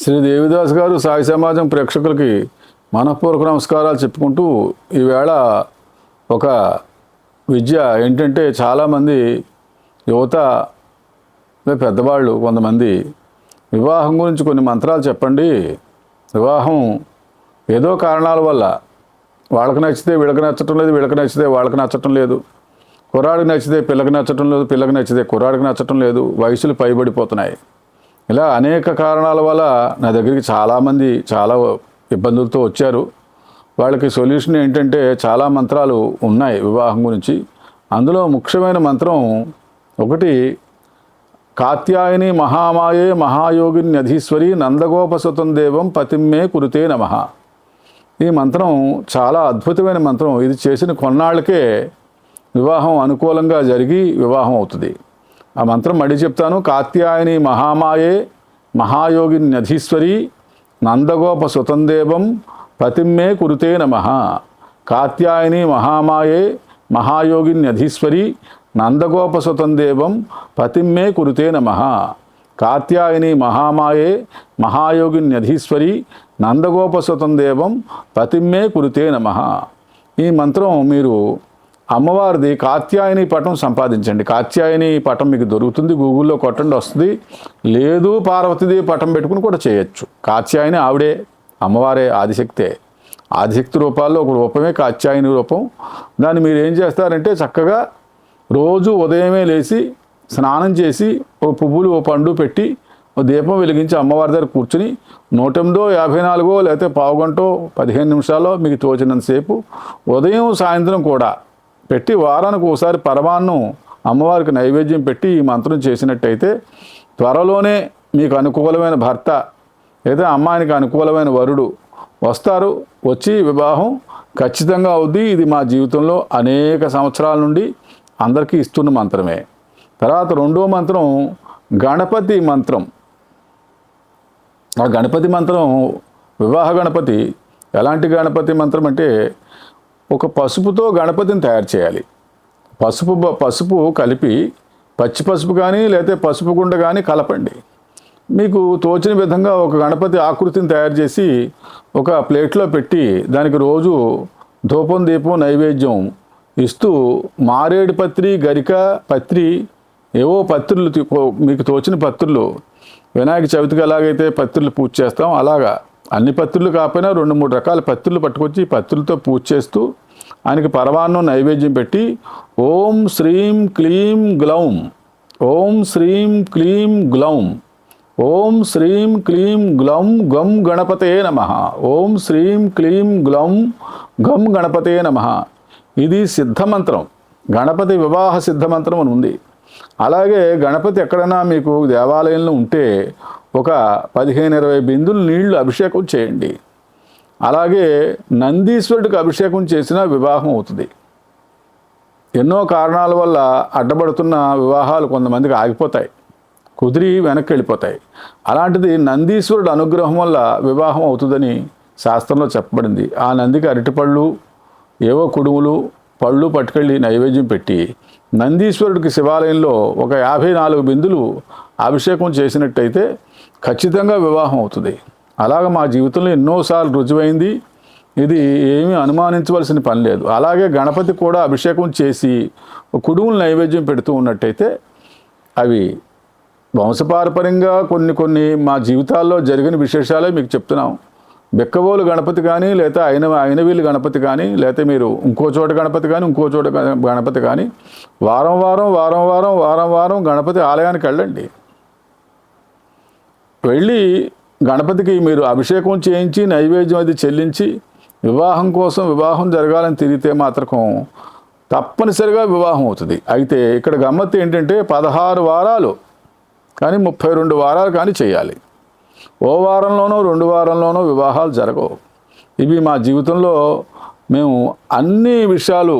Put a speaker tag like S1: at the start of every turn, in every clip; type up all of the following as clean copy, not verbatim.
S1: శ్రీ దేవిదాస్ గారు సాయి సమాజం ప్రేక్షకులకి మనఃపూర్వక నమస్కారాలు చెప్పుకుంటూ ఈవేళ ఒక విద్య ఏంటంటే చాలామంది యువత పెద్దవాళ్ళు కొంతమంది వివాహం గురించి కొన్ని మంత్రాలు చెప్పండి, వివాహం ఏదో కారణాల వల్ల వాళ్ళకి నచ్చితే వీళ్ళకి నచ్చటం లేదు, వీళ్ళకి నచ్చితే వాళ్ళకి నచ్చటం లేదు, కుర్రాడికి నచ్చితే పిల్లకి నచ్చటం లేదు, పిల్లకి నచ్చితే కుర్రాడికి నచ్చటం లేదు, వయసులు పైబడిపోతున్నాయి. ఇలా అనేక కారణాల వల్ల నా దగ్గరికి చాలామంది చాలా ఇబ్బందులతో వచ్చారు. వాళ్ళకి సొల్యూషన్ ఏంటంటే చాలా మంత్రాలు ఉన్నాయి వివాహం గురించి. అందులో ముఖ్యమైన మంత్రం ఒకటి, కాత్యాయని మహామాయే మహాయోగిన్యధీశ్వరి నందగోపసుతం దేవం పతిమ్మే కురుతే నమః. ఈ మంత్రం చాలా అద్భుతమైన మంత్రం. ఇది చేసిన కొన్నాళ్ళకే వివాహం అనుకూలంగా జరిగి వివాహం అవుతుంది. ఆ మంత్రం మళ్ళీ చెప్తాను. కాత్యాయని మహామాయే మహాయోగిన్యధీశ్వరి నందగోపసుతం దేవం పతిమ్మే కురుతే నమః. కాత్యాయని మహామాయే మహాయోగిన్యధీశ్వరి నందగోపసుతం దేవం పతిమ్మే కురుతే నమః. కాత్యాయని మహామాయే మహాయోగిన్యధీశ్వరి నందగోపసుతం దేవం పతిమ్మే కురుతే నమః. ఈ మంత్రం మీరు అమ్మవారిది కాత్యాయని పటం సంపాదించండి. కాత్యాయని పటం మీకు దొరుకుతుంది, గూగుల్లో కొట్టండి వస్తుంది. లేదు పార్వతీదేవి పటం పెట్టుకుని కూడా చేయొచ్చు. కాత్యాయని ఆవిడే, అమ్మవారే, ఆదిశక్తే. ఆదిశక్తి రూపాల్లో ఒక రూపమే కాత్యాయని రూపం. దాన్ని మీరు ఏం చేస్తారంటే చక్కగా రోజు ఉదయమే లేచి స్నానం చేసి ఓ పువ్వులు ఓ పండు పెట్టి ఓ దీపం వెలిగించి అమ్మవారి దగ్గర కూర్చుని 108, 54 లేకపోతే పావుగంటో 15 నిమిషాల్లో మీకు తోచినంతసేపు ఉదయం సాయంత్రం కూడా పెట్టి వారానికి ఒకసారి పరమాన్నం అమ్మవారికి నైవేద్యం పెట్టి ఈ మంత్రం చేసినట్టయితే త్వరలోనే మీకు అనుకూలమైన భర్త లేదా అమ్మాయికి అనుకూలమైన వరుడు వస్తారు. వచ్చి వివాహం ఖచ్చితంగా అవుద్ది. ఇది మా జీవితంలో అనేక సంవత్సరాల నుండి అందరికీ ఇస్తున్న మంత్రమే. తర్వాత రెండో మంత్రం గణపతి మంత్రం. ఆ గణపతి మంత్రం వివాహ గణపతి. ఎలాంటి మంత్రం అంటే ఒక పసుపుతో గణపతిని తయారు చేయాలి. పసుపు కలిపి పచ్చి పసుపు కానీ లేకపోతే పసుపు గుండ కానీ కలపండి. మీకు తోచిన విధంగా ఒక గణపతి ఆకృతిని తయారు చేసి ఒక ప్లేట్లో పెట్టి దానికి రోజు ధూపం దీపం నైవేద్యం ఇస్తూ మారేడు పత్రి, గరిక పత్రి, ఏవో పత్రులు మీకు తోచిన పత్రులు, వినాయక చవితికి ఎలాగైతే పత్రులు పూజ చేస్తాం అలాగా అన్ని పత్రులు కాకపోయినా 2-3 రకాల పత్రులు పట్టుకొచ్చి పత్రులతో పూజ చేస్తూ ఆయనకి పరమాన్నం నైవేద్యం పెట్టి ఓం శ్రీం క్లీం గ్లౌం, ఓం శ్రీం క్లీం గ్లౌం, ఓం శ్రీం క్లీం గ్లౌం గం గణపతే నమః, ఓం శ్రీం క్లీం గ్లౌం గం గణపతే నమః. ఇది సిద్ధమంత్రం. గణపతి వివాహ సిద్ధమంత్రం అని ఉంది. అలాగే గణపతి ఎక్కడైనా మీకు దేవాలయంలో ఉంటే ఒక 15-20 బిందులు నీళ్లు అభిషేకం చేయండి. అలాగే నందీశ్వరుడికి అభిషేకం చేసినా వివాహం అవుతుంది. ఎన్నో కారణాల వల్ల అడ్డపడుతున్న వివాహాలు కొంతమందికి ఆగిపోతాయి, కుదిరి వెనక్కి వెళ్ళిపోతాయి. అలాంటిది నందీశ్వరుడు అనుగ్రహం వల్ల వివాహం అవుతుందని శాస్త్రంలో చెప్పబడింది. ఆ నందికి అరటిపళ్ళు, ఏవో కుడుములు, పళ్ళు పట్టుకెళ్ళి నైవేద్యం పెట్టి నందీశ్వరుడికి శివాలయంలో ఒక 54 బిందులు అభిషేకం చేసినట్టయితే ఖచ్చితంగా వివాహం అవుతుంది. అలాగ మా జీవితంలో ఎన్నోసార్లు రుజువైంది. ఇది ఏమీ అనుమానించవలసిన పని లేదు. అలాగే గణపతి కూడా అభిషేకం చేసి కుడుములు నైవేద్యం పెడుతూ ఉన్నట్టయితే అవి వంశపారపర్యంగా కొన్ని మా జీవితాల్లో జరిగిన విశేషాలే మీకు చెప్తున్నాం. బెక్కబోలు గణపతి కానీ లేకపోతే అయినవీలు గణపతి కానీ లేకపోతే మీరు ఇంకో చోట గణపతి కానీ ఇంకో చోట గణపతి కానీ వారం వారం గణపతి ఆలయానికి వెళ్ళండి. వెళ్ళి గణపతికి మీరు అభిషేకం చేయించి నైవేద్యం అది చెల్లించి వివాహం జరగాలని తిరిగితే మాత్రం తప్పనిసరిగా వివాహం అవుతుంది. అయితే ఇక్కడ గమ్మత్తు ఏంటంటే 16 వారాలు కానీ 32 వారాలు కానీ చేయాలి. ఓ వారంలోనో 2 వారంలోనో వివాహాలు జరగవు. ఇవి మా జీవితంలో మేము అన్ని విషయాలు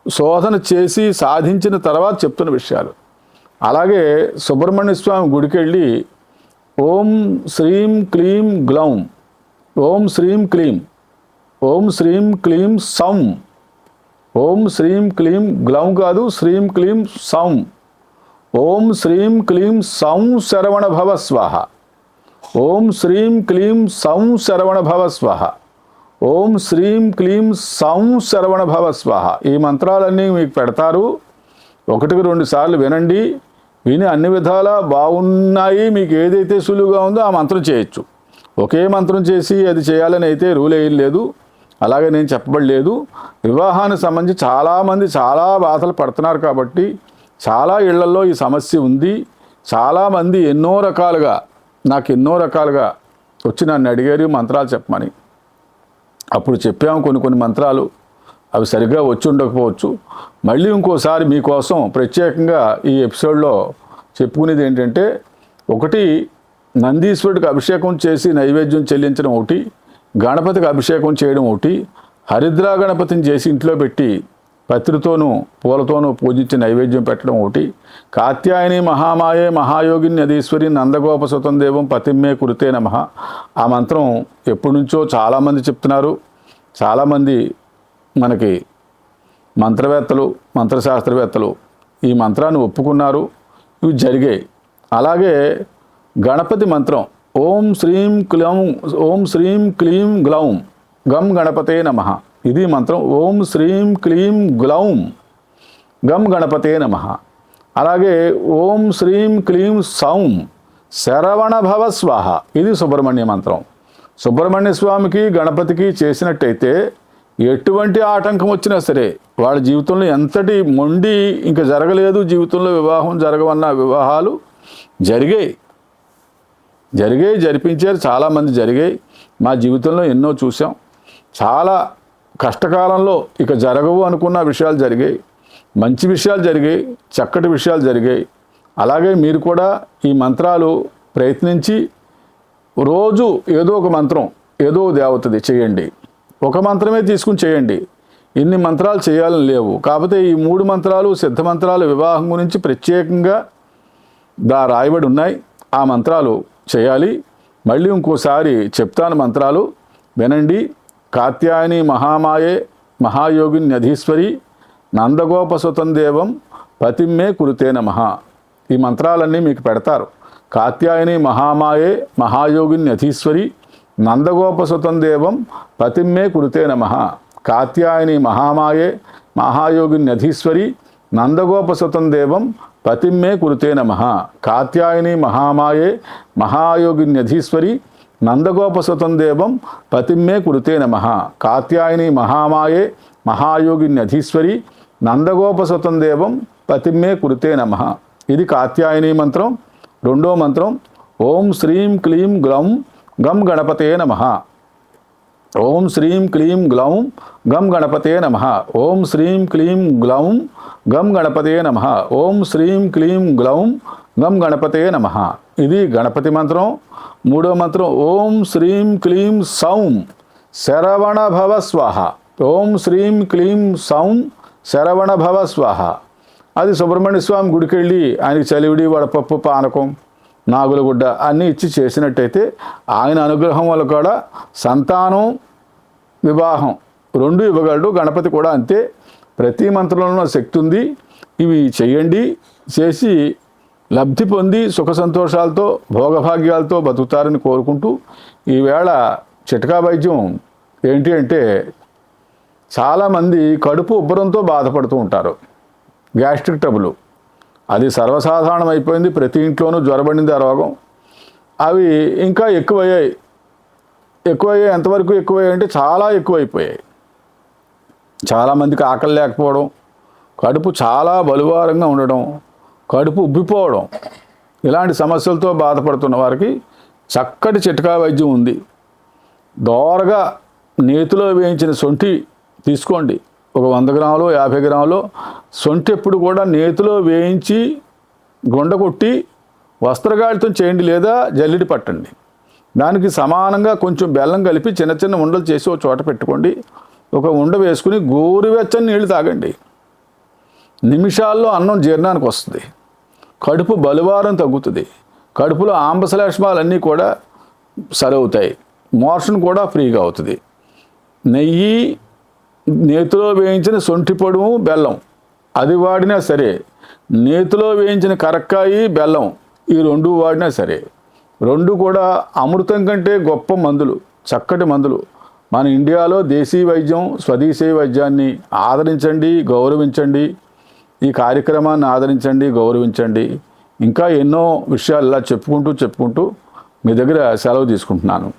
S1: శోధన చేసి సాధించిన తర్వాత చెప్తున్న విషయాలు. అలాగే సుబ్రహ్మణ్య స్వామి గుడికి వెళ్ళి ఓం శ్రీం క్లీం గ్లౌం, ఓం శ్రీం క్లీం, ఓం శ్రీం క్లీం సౌం, ఓం శ్రీం క్లీం గ్లౌం కాదు శ్రీం క్లీం సౌం, ఓం శ్రీం క్లీం సౌం శరవణ భవ స్వాహ, ఓం శ్రీం క్లీం సౌం శరవణ భవ స్వహ. ఓం శ్రీం క్లీం సౌం శరవణ భవ స్వహ. ఈ మంత్రాలన్నీ మీకు పెడతారు. 1-2 సార్లు వినండి. విని అన్ని విధాలా బాగున్నాయి. మీకు ఏదైతే సులువుగా ఉందో ఆ మంత్రం చేయొచ్చు. ఒకే మంత్రం చేసి అది చేయాలని అయితే రూల్ ఏం లేదు, అలాగే నేను చెప్పబడలేదు. వివాహానికి సంబంధించి చాలామంది చాలా బాధలు పడుతున్నారు కాబట్టి చాలా ఇళ్లలో ఈ సమస్య ఉంది. చాలామంది ఎన్నో రకాలుగా వచ్చి నన్ను అడిగారు మంత్రాలు చెప్పమని. అప్పుడు చెప్పాము కొన్ని మంత్రాలు, అవి సరిగ్గా వచ్చి ఉండకపోవచ్చు. మళ్ళీ ఇంకోసారి మీకోసం ప్రత్యేకంగా ఈ ఎపిసోడ్లో చెప్పుకునేది ఏంటంటే, ఒకటి నందీశ్వరుడికి అభిషేకం చేసి నైవేద్యం చెల్లించడం ఒకటి, గణపతికి అభిషేకం చేయడం ఒకటి, హరిద్రా గణపతిని చేసి ఇంట్లో పెట్టి పత్రితోనూ పూలతోనూ పూజించి నైవేద్యం పెట్టడం ఒకటి, కాత్యాయని మహామాయే మహాయోగిని నదీశ్వరి నందగోపసుతం దేవం పతిమ్మే కురుతే నమః. ఆ మంత్రం ఎప్పటి నుంచో చాలామంది చెప్తున్నారు. చాలామంది మనకి మంత్రవేత్తలు, మంత్రశాస్త్రవేత్తలు ఈ మంత్రాన్ని ఒప్పుకున్నారు. ఇవి జరిగాయి. అలాగే గణపతి మంత్రం ఓం శ్రీం క్లీం గ్లౌం గం గణపతే నమః. ఇది మంత్రం. ఓం శ్రీం క్లీం గ్లౌం గం గణపతే నమః. అలాగే ఓం శ్రీం క్లీం సౌం శరవణ భవ స్వాహ. ఇది సుబ్రహ్మణ్య మంత్రం. సుబ్రహ్మణ్య స్వామికి గణపతికి చేసినట్టయితే ఎటువంటి ఆటంకం వచ్చినా సరే వాళ్ళ జీవితంలో ఎంతటి మొండి ఇంకా జరగలేదు, జీవితంలో వివాహం జరగవన్న వివాహాలు జరిపించారు. చాలామంది జరిగాయి. మా జీవితంలో ఎన్నో చూసాం. చాలా కష్టకాలంలో ఇక జరగవు అనుకున్న విషయాలు జరిగాయి. మంచి విషయాలు జరిగాయి, చక్కటి విషయాలు జరిగాయి. అలాగే మీరు కూడా ఈ మంత్రాలు ప్రయత్నించి రోజు ఏదో ఒక మంత్రం, ఏదో దేవతది చేయండి. ఒక మంత్రమే తీసుకుని చేయండి. ఇన్ని మంత్రాలు చేయాలని లేవు. కాకపోతే ఈ 3 మంత్రాలు సిద్ధ మంత్రాలు వివాహం గురించి ప్రత్యేకంగా రాయబడి ఉన్నాయి. ఆ మంత్రాలు చేయాలి. మళ్ళీ ఇంకోసారి చెప్తాను మంత్రాలు వినండి. కాత్యాయని మహామాయే మహాయోగిని నధీశ్వరి నందగోపసుతం దేవం పతిమ్మే కురుతే నమః. ఈ మంత్రాలన్నీ మీకు పెడతారు. కాత్యాయని మహామాయే మహాయోగిని నధీశ్వరి నందగోపసుతం దేవం పతిమ్మే కురుతే నమః. కాత్యాయని మహామాయే మహాయోగిని నధీశ్వరి నందగోపసుతం దేవం పతిమ్మే కురుతే నమః. కాత్యాయని మహామాయే మహాయోగిని నధీశ్వరి నందగోపసుతం దేవం పతిమ్మే కురుతే నమః. కాత్యాయని మహామాయే మహాయోగిని నధీశ్వరి నందగోపసుతం దేవం పతిమ్మే కురుతే నమః. ఇది కాత్యాయని మంత్రం. రెండో మంత్రం ఓం శ్రీం క్లీం గ్లౌం గం గణపతే నమః. ఓం శ్రీం క్లీం గ్లౌం గం గణపతే నమః. ఓం శ్రీం క్లీం గ్లౌం గం గణపతే నమః. ఓం శ్రీం క్లీం గ్లౌం గం గణపతే నమః. ఇది గణపతి మంత్రం. మూడో మంత్రం ఓం శ్రీం క్లీం సౌం శరవణ భవ స్వాహ. ఓం శ్రీం క్లీం సౌం శరవణ భవ స్వాహ. అది సుబ్రహ్మణ్య స్వామి గుడికి వెళ్ళి ఆయనకి చలివిడి, వడపప్పు, పానకం, నాగులగుడ్డ అన్నీ ఇచ్చి చేసినట్టయితే ఆయన అనుగ్రహం వల్ల కూడా సంతానం, వివాహం 2 ఇవ్వగలడు. గణపతి కూడా అంతే. ప్రతి మంత్రంలో శక్తి ఉంది. ఇవి చెయ్యండి. చేసి లబ్ధి పొంది సుఖ సంతోషాలతో భోగభాగ్యాలతో బతుకుతారని కోరుకుంటూ, ఈవేళ చిట్కా వైద్యం ఏంటి అంటే, చాలామంది కడుపు ఉబ్బరంతో బాధపడుతూ ఉంటారు. గ్యాస్ట్రిక్ ట్రబుల్ అది సర్వసాధారణం అయిపోయింది. ప్రతి ఇంట్లోనూ జ్వరబడింది ఆ రోగం. అవి ఇంకా ఎక్కువయ్యాయి. ఎంతవరకు ఎక్కువయ్యాయి అంటే చాలా ఎక్కువైపోయాయి. చాలామందికి ఆకలి లేకపోవడం, కడుపు చాలా బలువారంగా ఉండడం, కడుపు ఉబ్బిపోవడం, ఇలాంటి సమస్యలతో బాధపడుతున్న వారికి చక్కటి చిట్కా వైద్యం ఉంది. దోరగా నేతిలో వేయించిన సొంఠి తీసుకోండి. ఒక 100 గ్రాములు 50 గ్రాములు సొంఠి ఎప్పుడు కూడా నేతిలో వేయించి గుండ కొట్టి వస్త్రగాళితో చేయండి, లేదా జల్లిడి పట్టండి. దానికి సమానంగా కొంచెం బెల్లం కలిపి చిన్న చిన్న ఉండలు చేసి ఒక చోట పెట్టుకోండి. ఒక ఉండ వేసుకుని గోరువెచ్చని నీళ్ళు తాగండి. నిమిషాల్లో అన్నం జీర్ణానికి వస్తుంది. కడుపు బలువారం తగ్గుతుంది. కడుపులో ఆంబశ్లేష్మాలన్నీ కూడా సరవుతాయి. మోషన్ కూడా ఫ్రీగా అవుతుంది. నెయ్యి, నేతిలో వేయించిన సొంఠి పొడుము, బెల్లం అది వాడినా సరే, నేతిలో వేయించిన కరక్కాయి, బెల్లం ఈ 2 వాడినా సరే, రెండు కూడా అమృతం కంటే గొప్ప మందులు, చక్కటి మందులు. మన ఇండియాలో దేశీ వైద్యం, స్వదేశీ వైద్యాన్ని ఆదరించండి, గౌరవించండి. ఈ కార్యక్రమాన్ని ఆదరించండి, గౌరవించండి. ఇంకా ఎన్నో విషయాలు ఇలా చెప్పుకుంటూ మీ దగ్గర సెలవు తీసుకుంటున్నాను.